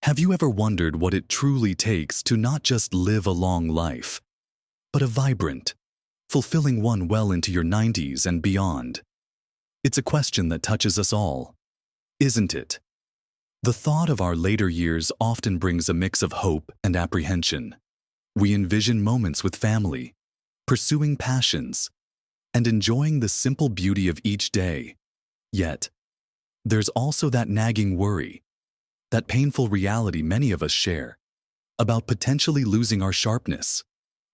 Have you ever wondered what it truly takes to not just live a long life, but a vibrant, fulfilling one well into your 90s and beyond? It's a question that touches us all, isn't it? The thought of our later years often brings a mix of hope and apprehension. We envision moments with family, pursuing passions, and enjoying the simple beauty of each day. Yet, there's also that nagging worry, that painful reality many of us share, about potentially losing our sharpness,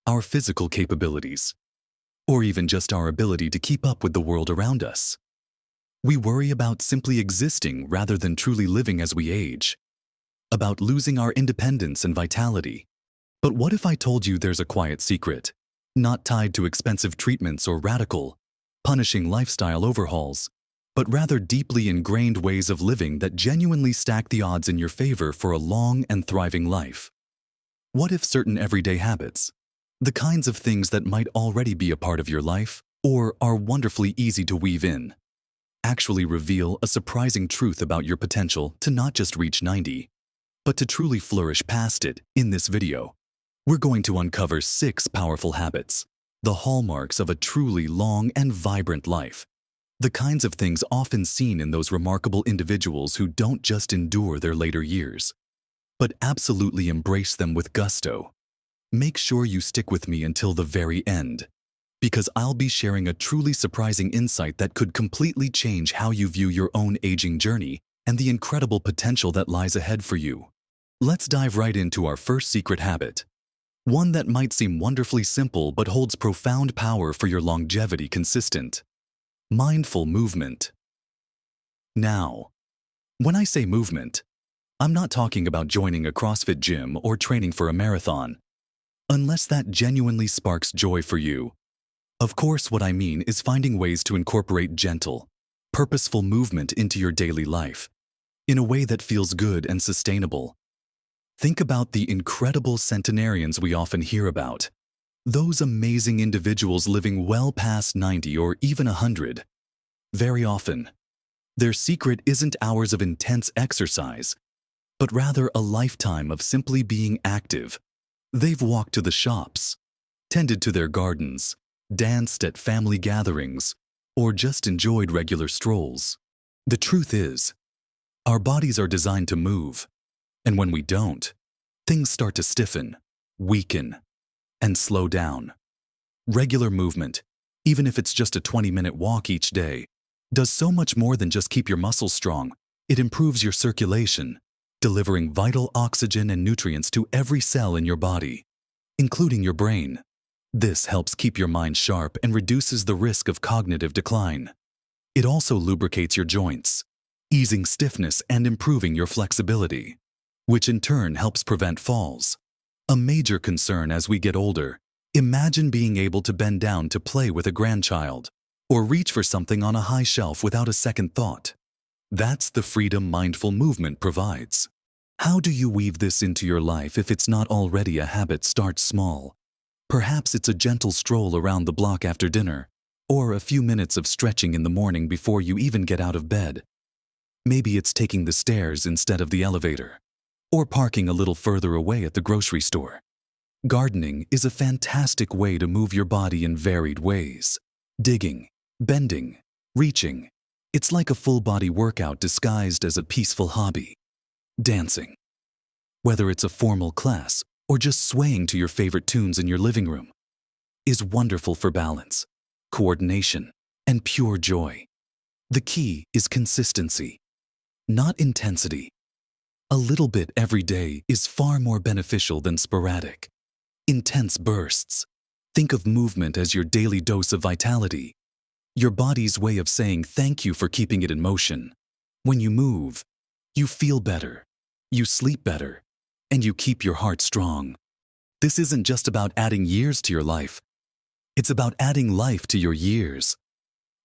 our physical capabilities, or even just our ability to keep up with the world around us. We worry about simply existing rather than truly living as we age, about losing our independence and vitality. But what if I told you there's a quiet secret, not tied to expensive treatments or radical, punishing lifestyle overhauls, but rather deeply ingrained ways of living that genuinely stack the odds in your favor for a long and thriving life? What if certain everyday habits, the kinds of things that might already be a part of your life or are wonderfully easy to weave in, actually reveal a surprising truth about your potential to not just reach 90, but to truly flourish past it? In this video, we're going to uncover 6 powerful habits, the hallmarks of a truly long and vibrant life. The kinds of things often seen in those remarkable individuals who don't just endure their later years, but absolutely embrace them with gusto. Make sure you stick with me until the very end, because I'll be sharing a truly surprising insight that could completely change how you view your own aging journey and the incredible potential that lies ahead for you. Let's dive right into our first secret habit, one that might seem wonderfully simple but holds profound power for your longevity: consistent, mindful movement. Now, when I say movement, I'm not talking about joining a CrossFit gym or training for a marathon, unless that genuinely sparks joy for you. Of course, what I mean is finding ways to incorporate gentle, purposeful movement into your daily life, in a way that feels good and sustainable. Think about the incredible centenarians we often hear about. Those amazing individuals living well past 90 or even 100. Very often, their secret isn't hours of intense exercise, but rather a lifetime of simply being active. They've walked to the shops, tended to their gardens, danced at family gatherings, or just enjoyed regular strolls. The truth is, our bodies are designed to move, and when we don't, things start to stiffen, weaken, and slow down. Regular movement, even if it's just a 20-minute walk each day, does so much more than just keep your muscles strong. It improves your circulation, delivering vital oxygen and nutrients to every cell in your body, including your brain. This helps keep your mind sharp and reduces the risk of cognitive decline. It also lubricates your joints, easing stiffness and improving your flexibility, which in turn helps prevent falls, a major concern as we get older. Imagine being able to bend down to play with a grandchild, or reach for something on a high shelf without a second thought. That's the freedom mindful movement provides. How do you weave this into your life if it's not already a habit? Start small. Perhaps it's a gentle stroll around the block after dinner, or a few minutes of stretching in the morning before you even get out of bed. Maybe it's taking the stairs instead of the elevator, or parking a little further away at the grocery store. Gardening is a fantastic way to move your body in varied ways. Digging, bending, reaching. It's like a full-body workout disguised as a peaceful hobby. Dancing, whether it's a formal class or just swaying to your favorite tunes in your living room, is wonderful for balance, coordination, and pure joy. The key is consistency, not intensity. A little bit every day is far more beneficial than sporadic, intense bursts. Think of movement as your daily dose of vitality, your body's way of saying thank you for keeping it in motion. When you move, you feel better, you sleep better, and you keep your heart strong. This isn't just about adding years to your life. It's about adding life to your years,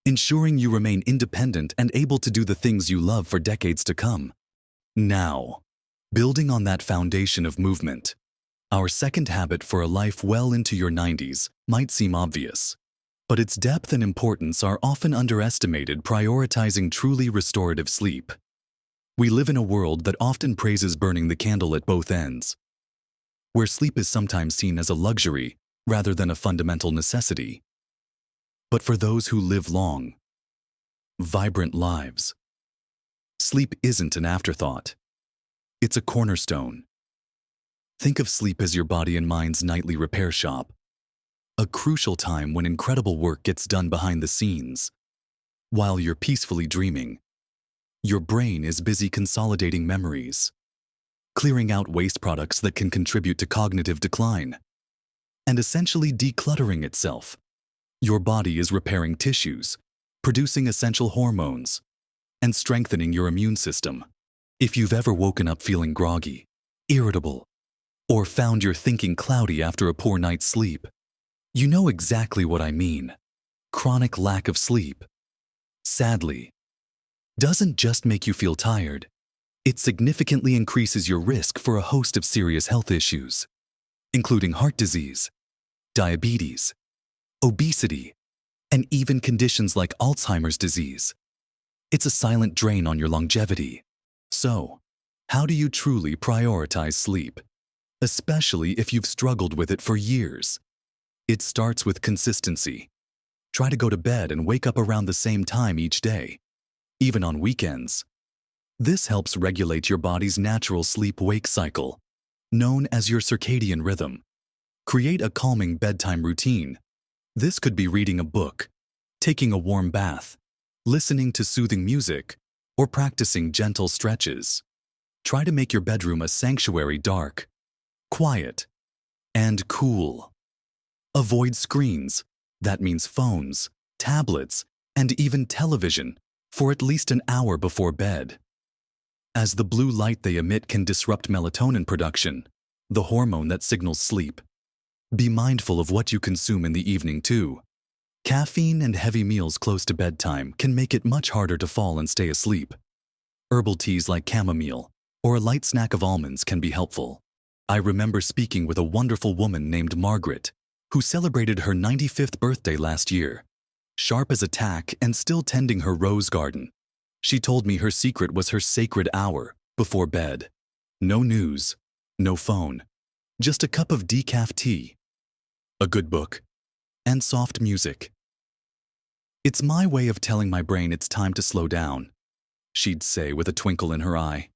ensuring you remain independent and able to do the things you love for decades to come. Now, building on that foundation of movement, our second habit for a life well into your 90s might seem obvious, but its depth and importance are often underestimated. Prioritizing truly restorative sleep. We live in a world that often praises burning the candle at both ends, where sleep is sometimes seen as a luxury rather than a fundamental necessity. But for those who live long, vibrant lives, sleep isn't an afterthought. It's a cornerstone. Think of sleep as your body and mind's nightly repair shop, a crucial time when incredible work gets done behind the scenes. While you're peacefully dreaming, your brain is busy consolidating memories, clearing out waste products that can contribute to cognitive decline, and essentially decluttering itself. Your body is repairing tissues, producing essential hormones, and strengthening your immune system. If you've ever woken up feeling groggy, irritable, or found your thinking cloudy after a poor night's sleep, you know exactly what I mean. Chronic lack of sleep, sadly, doesn't just make you feel tired. It significantly increases your risk for a host of serious health issues, including heart disease, diabetes, obesity, and even conditions like Alzheimer's disease. It's a silent drain on your longevity. So, how do you truly prioritize sleep, especially if you've struggled with it for years? It starts with consistency. Try to go to bed and wake up around the same time each day, even on weekends. This helps regulate your body's natural sleep-wake cycle, known as your circadian rhythm. Create a calming bedtime routine. This could be reading a book, taking a warm bath, listening to soothing music, or practicing gentle stretches. Try to make your bedroom a sanctuary, dark, quiet, and cool. Avoid screens, that means phones, tablets, and even television, for at least an hour before bed, as the blue light they emit can disrupt melatonin production, the hormone that signals sleep. Be mindful of what you consume in the evening too. Caffeine and heavy meals close to bedtime can make it much harder to fall and stay asleep. Herbal teas like chamomile or a light snack of almonds can be helpful. I remember speaking with a wonderful woman named Margaret, who celebrated her 95th birthday last year. Sharp as a tack and still tending her rose garden, she told me her secret was her sacred hour before bed. No news, no phone, just a cup of decaf tea, a good book, and soft music. It's my way of telling my brain it's time to slow down, she'd say with a twinkle in her eye.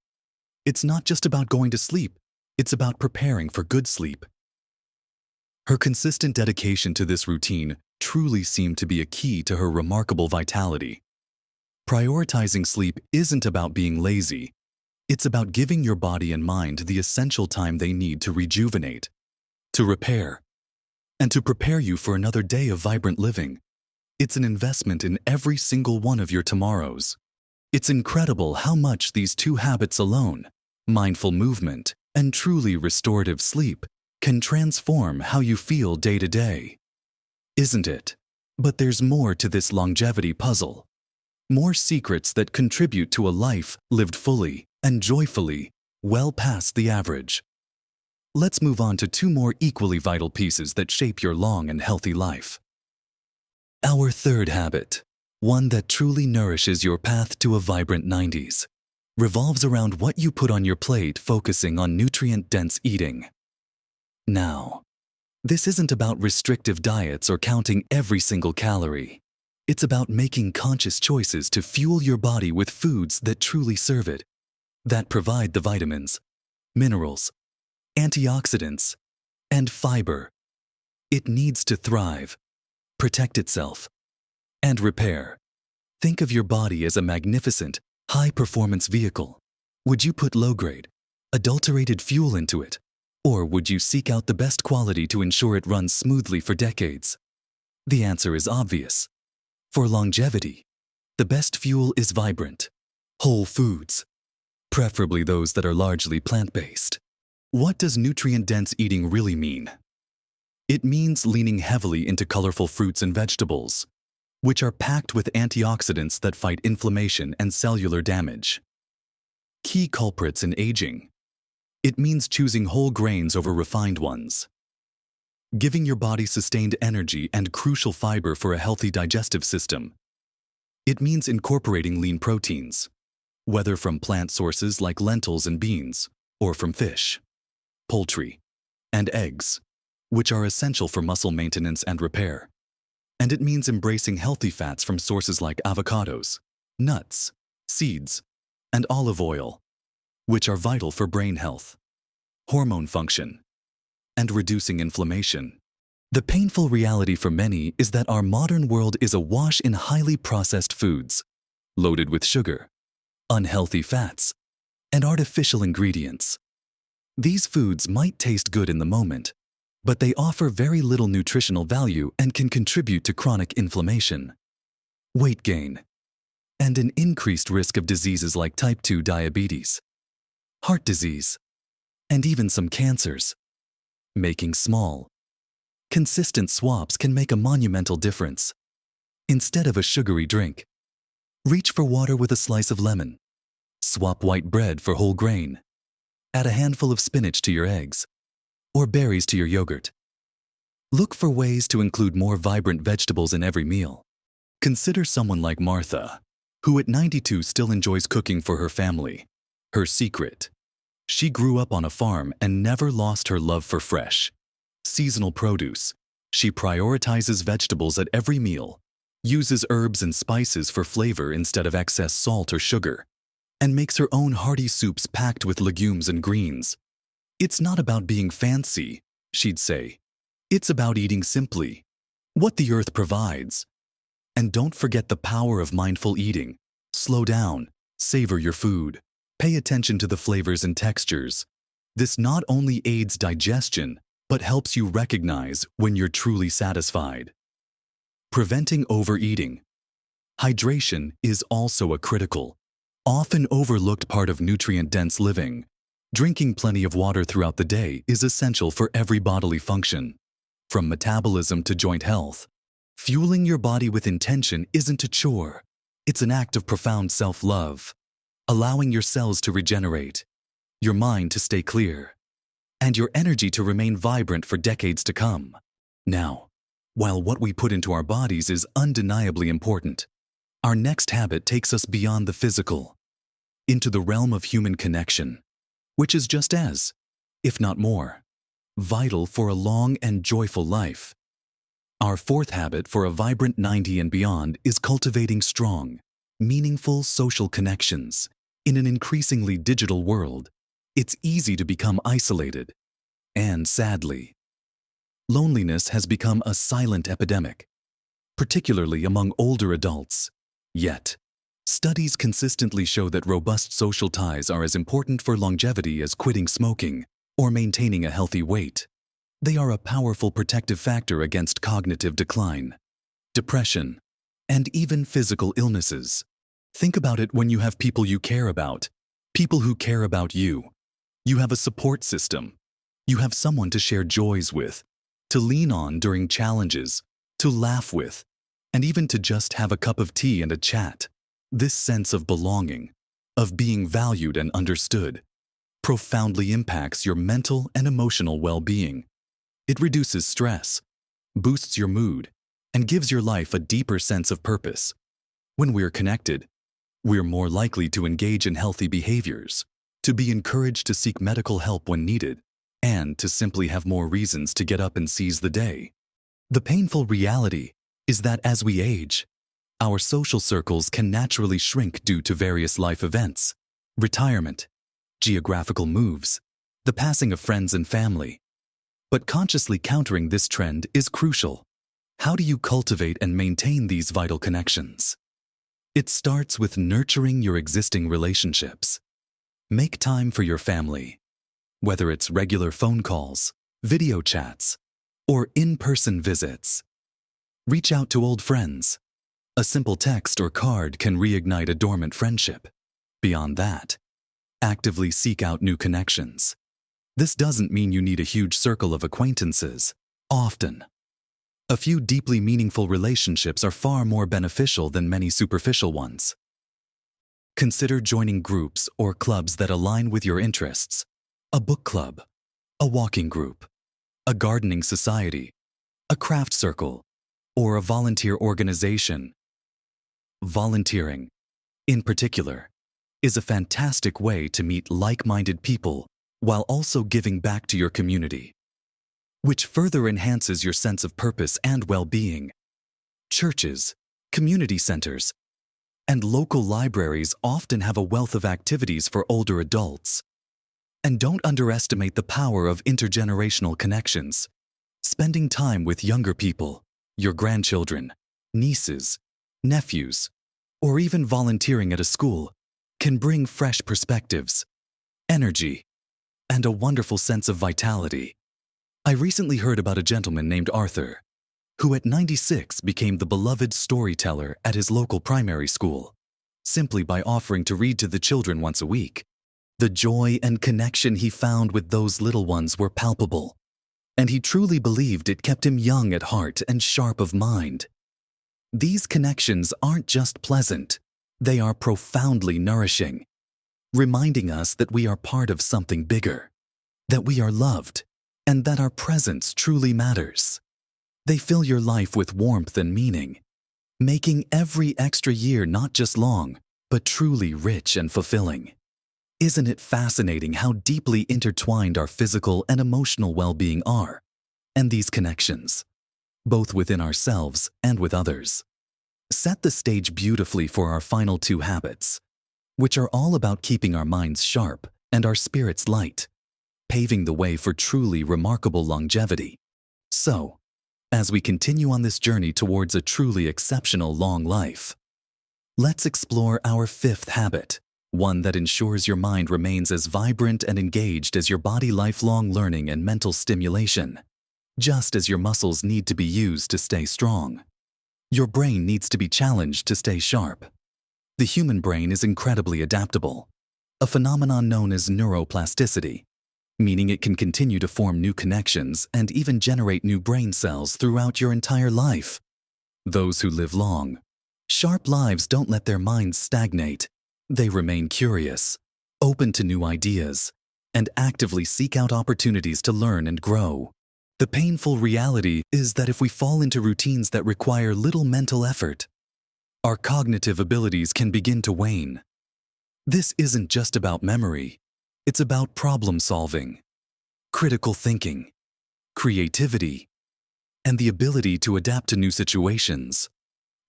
It's not just about going to sleep, it's about preparing for good sleep. Her consistent dedication to this routine truly seemed to be a key to her remarkable vitality. Prioritizing sleep isn't about being lazy. It's about giving your body and mind the essential time they need to rejuvenate, to repair, and to prepare you for another day of vibrant living. It's an investment in every single one of your tomorrows. It's incredible how much these two habits alone, mindful movement and truly restorative sleep, can transform how you feel day to day. Isn't it? But there's more to this longevity puzzle. More secrets that contribute to a life lived fully and joyfully, well past the average. Let's move on to two more equally vital pieces that shape your long and healthy life. Our third habit, one that truly nourishes your path to a vibrant 90s, revolves around what you put on your plate, focusing on nutrient-dense eating. Now, this isn't about restrictive diets or counting every single calorie. It's about making conscious choices to fuel your body with foods that truly serve it, that provide the vitamins, minerals, antioxidants, and fiber it needs to thrive, protect itself, and repair. Think of your body as a magnificent, high-performance vehicle. Would you put low-grade, adulterated fuel into it? Or would you seek out the best quality to ensure it runs smoothly for decades? The answer is obvious. For longevity, the best fuel is vibrant, whole foods, preferably those that are largely plant-based. What does nutrient-dense eating really mean? It means leaning heavily into colorful fruits and vegetables, which are packed with antioxidants that fight inflammation and cellular damage. Key culprits in aging. It means choosing whole grains over refined ones, giving your body sustained energy and crucial fiber for a healthy digestive system. It means incorporating lean proteins, whether from plant sources like lentils and beans, or from fish, poultry, and eggs, which are essential for muscle maintenance and repair. And it means embracing healthy fats from sources like avocados, nuts, seeds, and olive oil, which are vital for brain health, hormone function, and reducing inflammation. The painful reality for many is that our modern world is awash in highly processed foods, loaded with sugar, unhealthy fats, and artificial ingredients. These foods might taste good in the moment, but they offer very little nutritional value and can contribute to chronic inflammation, weight gain, and an increased risk of diseases like type 2 diabetes, heart disease, and even some cancers. Making small, consistent swaps can make a monumental difference. Instead of a sugary drink, reach for water with a slice of lemon. Swap white bread for whole grain. Add a handful of spinach to your eggs, or berries to your yogurt. Look for ways to include more vibrant vegetables in every meal. Consider someone like Martha, who at 92 still enjoys cooking for her family. Her secret: she grew up on a farm and never lost her love for fresh, seasonal produce. She prioritizes vegetables at every meal, uses herbs and spices for flavor instead of excess salt or sugar, and makes her own hearty soups packed with legumes and greens. It's not about being fancy, she'd say. It's about eating simply, what the earth provides. And don't forget the power of mindful eating. Slow down, savor your food, pay attention to the flavors and textures. This not only aids digestion, but helps you recognize when you're truly satisfied. Preventing overeating. Hydration is also a critical, often overlooked part of nutrient-dense living. Drinking plenty of water throughout the day is essential for every bodily function, from metabolism to joint health. Fueling your body with intention isn't a chore. It's an act of profound self-love, allowing your cells to regenerate, your mind to stay clear, and your energy to remain vibrant for decades to come. Now, while what we put into our bodies is undeniably important, our next habit takes us beyond the physical, into the realm of human connection, which is just as, if not more, vital for a long and joyful life. Our fourth habit for a vibrant 90 and beyond is cultivating strong, meaningful social connections. In an increasingly digital world, it's easy to become isolated. And sadly, loneliness has become a silent epidemic, particularly among older adults. Yet, studies consistently show that robust social ties are as important for longevity as quitting smoking or maintaining a healthy weight. They are a powerful protective factor against cognitive decline, depression, and even physical illnesses. Think about it when you have people you care about, people who care about you. You have a support system. You have someone to share joys with, to lean on during challenges, to laugh with, and even to just have a cup of tea and a chat. This sense of belonging, of being valued and understood, profoundly impacts your mental and emotional well-being. It reduces stress, boosts your mood, and gives your life a deeper sense of purpose. When we're connected, we're more likely to engage in healthy behaviors, to be encouraged to seek medical help when needed, and to simply have more reasons to get up and seize the day. The painful reality is that as we age, our social circles can naturally shrink due to various life events, retirement, geographical moves, the passing of friends and family. But consciously countering this trend is crucial. How do you cultivate and maintain these vital connections? It starts with nurturing your existing relationships. Make time for your family, whether it's regular phone calls, video chats, or in-person visits. Reach out to old friends. A simple text or card can reignite a dormant friendship. Beyond that, actively seek out new connections. This doesn't mean you need a huge circle of acquaintances. Often, a few deeply meaningful relationships are far more beneficial than many superficial ones. Consider joining groups or clubs that align with your interests. A book club, a walking group, a gardening society, a craft circle, or a volunteer organization. Volunteering, in particular, is a fantastic way to meet like-minded people while also giving back to your community, which further enhances your sense of purpose and well-being. Churches, community centers, and local libraries often have a wealth of activities for older adults. And don't underestimate the power of intergenerational connections. Spending time with younger people, your grandchildren, nieces, nephews, or even volunteering at a school can bring fresh perspectives, energy, and a wonderful sense of vitality. I recently heard about a gentleman named Arthur, who at 96 became the beloved storyteller at his local primary school, simply by offering to read to the children once a week. The joy and connection he found with those little ones were palpable, and he truly believed it kept him young at heart and sharp of mind. These connections aren't just pleasant, they are profoundly nourishing, reminding us that we are part of something bigger, that we are loved, and that our presence truly matters. They fill your life with warmth and meaning, making every extra year not just long, but truly rich and fulfilling. Isn't it fascinating how deeply intertwined our physical and emotional well-being are, and these connections, both within ourselves and with others, set the stage beautifully for our final two habits, which are all about keeping our minds sharp and our spirits light, paving the way for truly remarkable longevity. So, as we continue on this journey towards a truly exceptional long life, let's explore our fifth habit, one that ensures your mind remains as vibrant and engaged as your body. Lifelong learning and mental stimulation. Just as your muscles need to be used to stay strong, your brain needs to be challenged to stay sharp. The human brain is incredibly adaptable, a phenomenon known as neuroplasticity, meaning it can continue to form new connections and even generate new brain cells throughout your entire life. Those who live long, sharp lives don't let their minds stagnate. They remain curious, open to new ideas, and actively seek out opportunities to learn and grow. The painful reality is that if we fall into routines that require little mental effort, our cognitive abilities can begin to wane. This isn't just about memory, it's about problem solving, critical thinking, creativity, and the ability to adapt to new situations.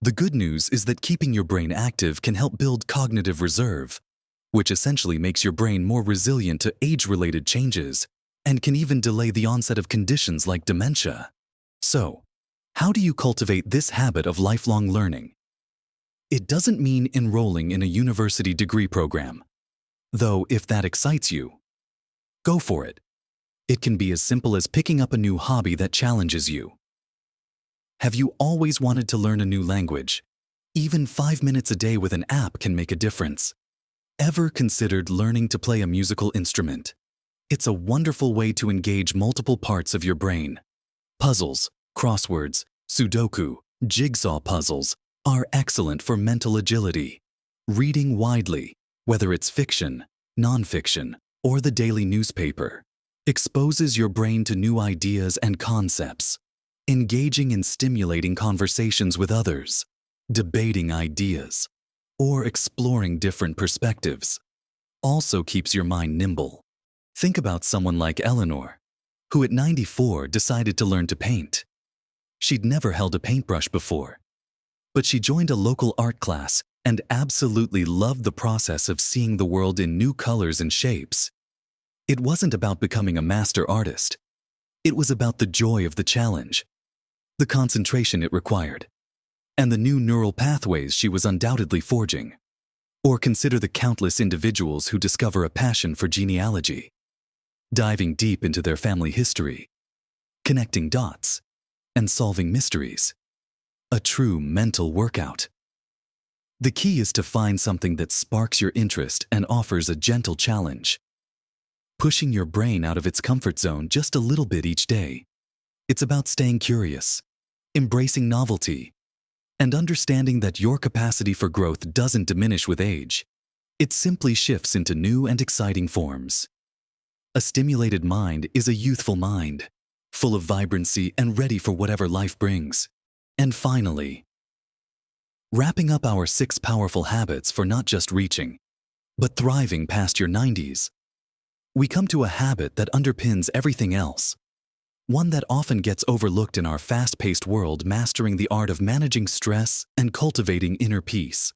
The good news is that keeping your brain active can help build cognitive reserve, which essentially makes your brain more resilient to age-related changes and can even delay the onset of conditions like dementia. So, how do you cultivate this habit of lifelong learning? It doesn't mean enrolling in a university degree program, though if that excites you, go for it. It can be as simple as picking up a new hobby that challenges you. Have you always wanted to learn a new language? Even 5 minutes a day with an app can make a difference. Ever considered learning to play a musical instrument? It's a wonderful way to engage multiple parts of your brain. Puzzles, crosswords, Sudoku, jigsaw puzzles are excellent for mental agility. Reading widely, whether it's fiction, nonfiction, or the daily newspaper, exposes your brain to new ideas and concepts. Engaging in stimulating conversations with others, debating ideas, or exploring different perspectives also keeps your mind nimble. Think about someone like Eleanor, who at 94 decided to learn to paint. She'd never held a paintbrush before, but she joined a local art class and absolutely loved the process of seeing the world in new colors and shapes. It wasn't about becoming a master artist. It was about the joy of the challenge, the concentration it required, and the new neural pathways she was undoubtedly forging. Or consider the countless individuals who discover a passion for genealogy, diving deep into their family history, connecting dots, and solving mysteries. A true mental workout. The key is to find something that sparks your interest and offers a gentle challenge, pushing your brain out of its comfort zone just a little bit each day. It's about staying curious, embracing novelty, and understanding that your capacity for growth doesn't diminish with age. It simply shifts into new and exciting forms. A stimulated mind is a youthful mind, full of vibrancy and ready for whatever life brings. And finally, wrapping up our 6 powerful habits for not just reaching, but thriving past your 90s. We come to a habit that underpins everything else, one that often gets overlooked in our fast-paced world: mastering the art of managing stress and cultivating inner peace.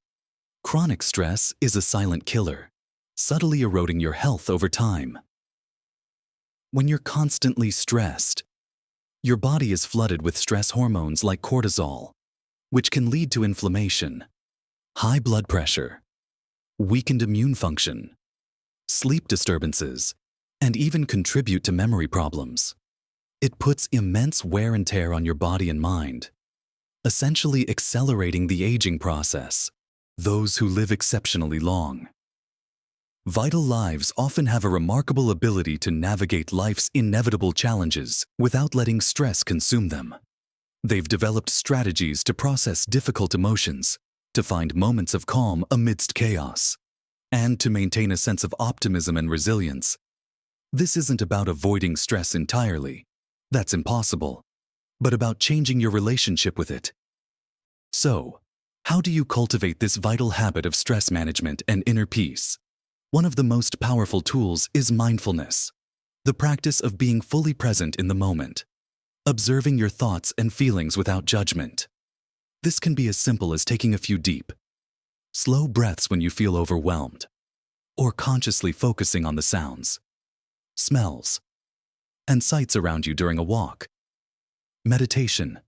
Chronic stress is a silent killer, subtly eroding your health over time. When you're constantly stressed, your body is flooded with stress hormones like cortisol, which can lead to inflammation, high blood pressure, weakened immune function, sleep disturbances, and even contribute to memory problems. It puts immense wear and tear on your body and mind, essentially accelerating the aging process. Those who live exceptionally long, vital lives often have a remarkable ability to navigate life's inevitable challenges without letting stress consume them. They've developed strategies to process difficult emotions, to find moments of calm amidst chaos, and to maintain a sense of optimism and resilience. This isn't about avoiding stress entirely. That's impossible. But about changing your relationship with it. So, how do you cultivate this vital habit of stress management and inner peace? One of the most powerful tools is mindfulness, the practice of being fully present in the moment, observing your thoughts and feelings without judgment. This can be as simple as taking a few deep, slow breaths when you feel overwhelmed, or consciously focusing on the sounds, smells, and sights around you during a walk. Meditation,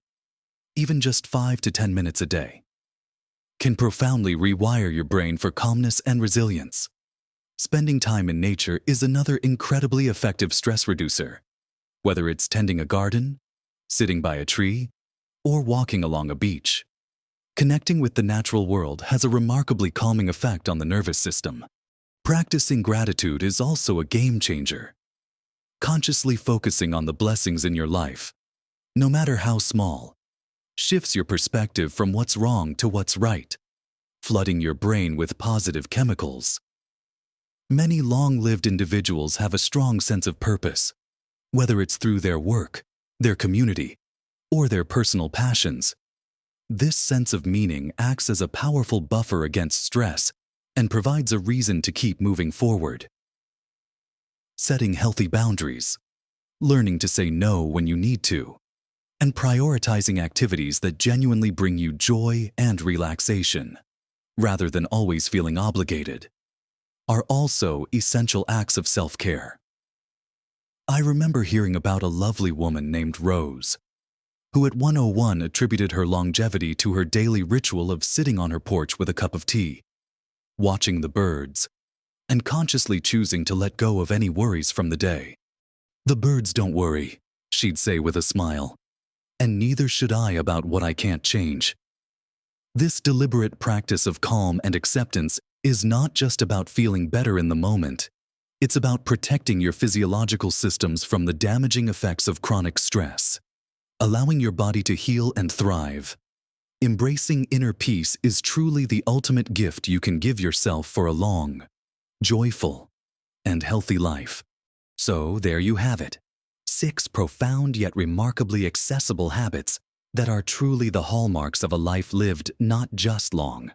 even just 5 to 10 minutes a day, can profoundly rewire your brain for calmness and resilience. Spending time in nature is another incredibly effective stress reducer. Whether it's tending a garden, sitting by a tree, or walking along a beach, connecting with the natural world has a remarkably calming effect on the nervous system. Practicing gratitude is also a game changer. Consciously focusing on the blessings in your life, no matter how small, shifts your perspective from what's wrong to what's right, flooding your brain with positive chemicals. Many long-lived individuals have a strong sense of purpose, whether it's through their work, their community, or their personal passions. This sense of meaning acts as a powerful buffer against stress and provides a reason to keep moving forward. Setting healthy boundaries, learning to say no when you need to, and prioritizing activities that genuinely bring you joy and relaxation, rather than always feeling obligated, are also essential acts of self-care. I remember hearing about a lovely woman named Rose, who at 101 attributed her longevity to her daily ritual of sitting on her porch with a cup of tea, watching the birds, and consciously choosing to let go of any worries from the day. "The birds don't worry," she'd say with a smile, "and neither should I about what I can't change." This deliberate practice of calm and acceptance is not just about feeling better in the moment. It's about protecting your physiological systems from the damaging effects of chronic stress, allowing your body to heal and thrive. Embracing inner peace is truly the ultimate gift you can give yourself for a long, joyful, and healthy life. So there you have it. 6 profound yet remarkably accessible habits that are truly the hallmarks of a life lived not just long,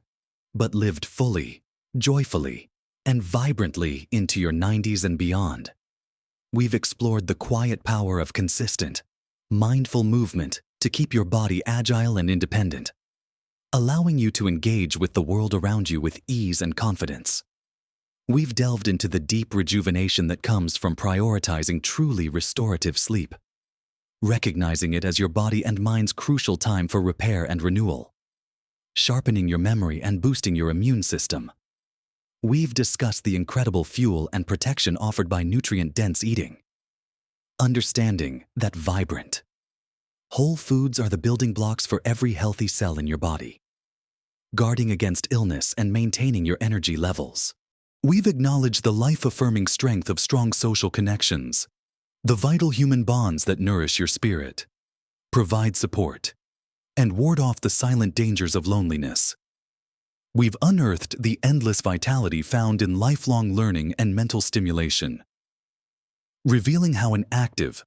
but lived fully, joyfully, and vibrantly into your 90s and beyond. We've explored the quiet power of consistent, mindful movement to keep your body agile and independent, allowing you to engage with the world around you with ease and confidence. We've delved into the deep rejuvenation that comes from prioritizing truly restorative sleep, recognizing it as your body and mind's crucial time for repair and renewal, sharpening your memory and boosting your immune system. We've discussed the incredible fuel and protection offered by nutrient-dense eating, understanding that vibrant, whole foods are the building blocks for every healthy cell in your body, guarding against illness and maintaining your energy levels. We've acknowledged the life-affirming strength of strong social connections, the vital human bonds that nourish your spirit, provide support, and ward off the silent dangers of loneliness. We've unearthed the endless vitality found in lifelong learning and mental stimulation, revealing how an active,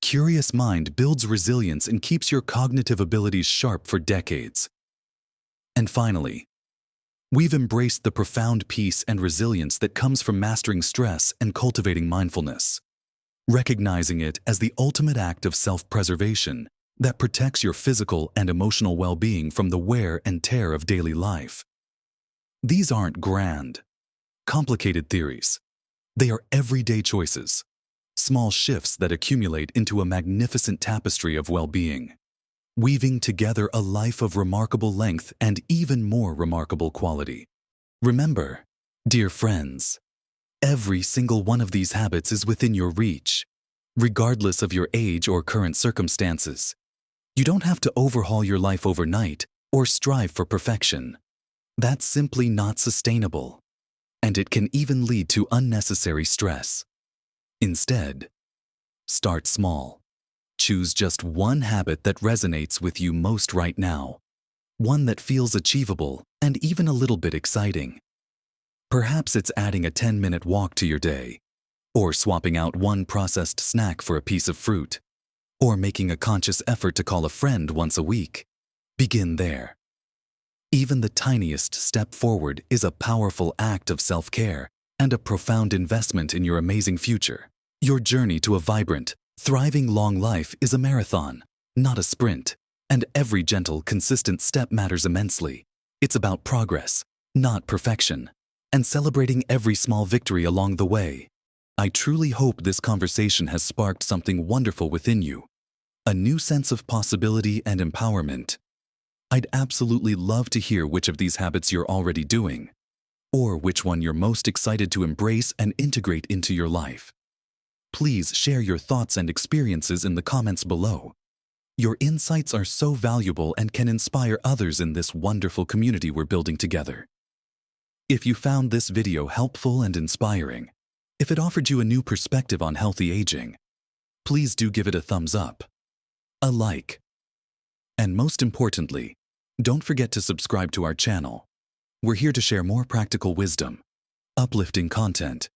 curious mind builds resilience and keeps your cognitive abilities sharp for decades. And finally, We've embraced the profound peace and resilience that comes from mastering stress and cultivating mindfulness, recognizing it as the ultimate act of self-preservation that protects your physical and emotional well-being from the wear and tear of daily life. These aren't grand, complicated theories. They are everyday choices, small shifts that accumulate into a magnificent tapestry of well-being, weaving together a life of remarkable length and even more remarkable quality. Remember, dear friends, every single one of these habits is within your reach, regardless of your age or current circumstances. You don't have to overhaul your life overnight or strive for perfection. That's simply not sustainable, and it can even lead to unnecessary stress. Instead, start small. Choose just one habit that resonates with you most right now, one that feels achievable and even a little bit exciting. Perhaps it's adding a 10-minute walk to your day, or swapping out one processed snack for a piece of fruit, or making a conscious effort to call a friend once a week. Begin there. Even the tiniest step forward is a powerful act of self-care and a profound investment in your amazing future. Your journey to a vibrant, thriving long life is a marathon, not a sprint, and every gentle, consistent step matters immensely. It's about progress, not perfection, and celebrating every small victory along the way. I truly hope this conversation has sparked something wonderful within you, a new sense of possibility and empowerment. I'd absolutely love to hear which of these habits you're already doing, or which one you're most excited to embrace and integrate into your life. Please share your thoughts and experiences in the comments below. Your insights are so valuable and can inspire others in this wonderful community we're building together. If you found this video helpful and inspiring, if it offered you a new perspective on healthy aging, please do give it a thumbs up, a like, and most importantly, don't forget to subscribe to our channel. We're here to share more practical wisdom, uplifting content,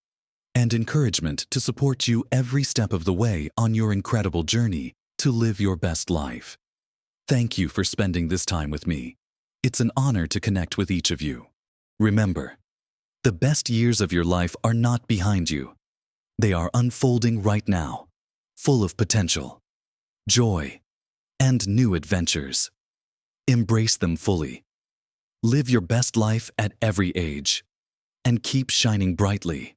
and encouragement to support you every step of the way on your incredible journey to live your best life. Thank you for spending this time with me. It's an honor to connect with each of you. Remember, the best years of your life are not behind you. They are unfolding right now, full of potential, joy, and new adventures. Embrace them fully. Live your best life at every age, and keep shining brightly.